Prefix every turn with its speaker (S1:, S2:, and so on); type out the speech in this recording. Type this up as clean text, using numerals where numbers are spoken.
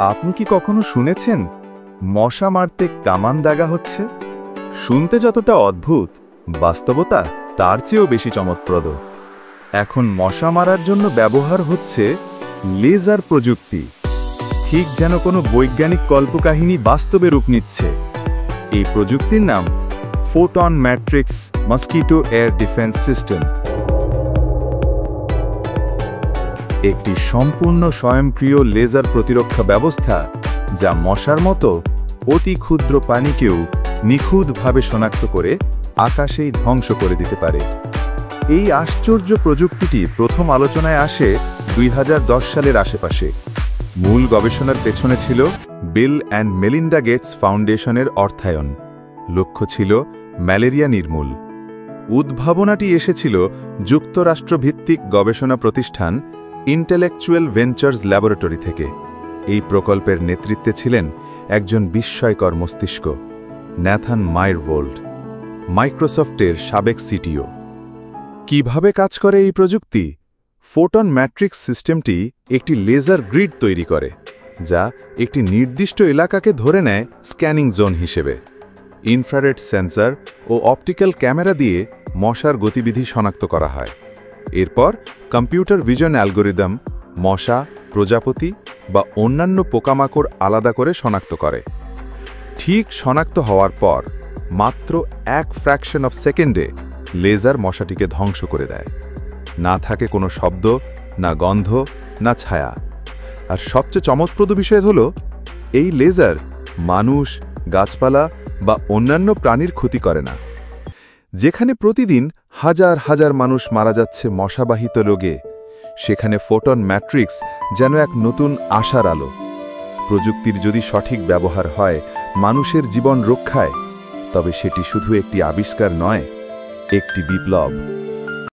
S1: আপনি কি কখনো শুনেছেন মশা মারতে কামান দাগা হচ্ছে? শুনতে যতটা অদ্ভুত, বাস্তবতা তার চেয়েও বেশি চমকপ্রদ। এখন মশা মারার জন্য ব্যবহার হচ্ছে লেজার প্রযুক্তি, ঠিক যেন কোনো বৈজ্ঞানিক কল্পকাহিনী বাস্তবে রূপ নিচ্ছে। এই প্রযুক্তির নাম photon matrix mosquito air defence system. একটি সম্পূর্ণ স্বয়ংক্রিয় লেজার প্রতিরক্ষা ব্যবস্থা, যা মশার মতো অতি ক্ষুদ্র প্রাণীকেও নিখুঁতভাবে শনাক্ত করে আকাশেই ধ্বংস করে দিতে পারে। এই আশ্চর্য প্রযুক্তিটি প্রথম আলোচনায় আসে 2010 সালের আশেপাশে। মূল গবেষণার পেছনে ছিল বিল অ্যান্ড মেলিন্ডা গেটস ফাউন্ডেশনের অর্থায়ন। লক্ষ্য ছিল ম্যালেরিয়া নির্মূল। উদ্ভাবনাটি এসেছিল যুক্তরাষ্ট্রভিত্তিক গবেষণা প্রতিষ্ঠান ইন্টেলেকচুয়াল ভেঞ্চার্স ল্যাবরেটরি থেকে। এই প্রকল্পের নেতৃত্বে ছিলেন একজন বিস্ময়কর মস্তিষ্ক, ন্যাথান মায়ারভোল্ড, মাইক্রোসফটের সাবেক সিটিও। কিভাবে কাজ করে এই প্রযুক্তি? ফোটন ম্যাট্রিক্স সিস্টেমটি একটি লেজার গ্রিড তৈরি করে, যা একটি নির্দিষ্ট এলাকাকে ধরে নেয় স্ক্যানিং জোন হিসেবে। ইনফ্রারেড সেন্সর ও অপটিক্যাল ক্যামেরা দিয়ে মশার গতিবিধি শনাক্ত করা হয়। এরপর কম্পিউটার ভিজন অ্যালগোরিদম মশা, প্রজাপতি বা অন্যান্য পোকামাকড় আলাদা করে শনাক্ত করে। ঠিক শনাক্ত হওয়ার পর মাত্র এক ফ্র্যাকশন অফ সেকেন্ডে লেজার মশাটিকে ধ্বংস করে দেয়। না থাকে কোনো শব্দ, না গন্ধ, না ছায়া। আর সবচেয়ে চমকপ্রদ বিষয় হল, এই লেজার মানুষ, গাছপালা বা অন্যান্য প্রাণীর ক্ষতি করে না। যেখানে প্রতিদিন হাজার হাজার মানুষ মারা যাচ্ছে মশাবাহিত রোগে, সেখানে ফোটন ম্যাট্রিক্স যেন এক নতুন আশার আলো। প্রযুক্তির যদি সঠিক ব্যবহার হয় মানুষের জীবন রক্ষায়, তবে সেটি শুধু একটি আবিষ্কার নয়, একটি বিপ্লব।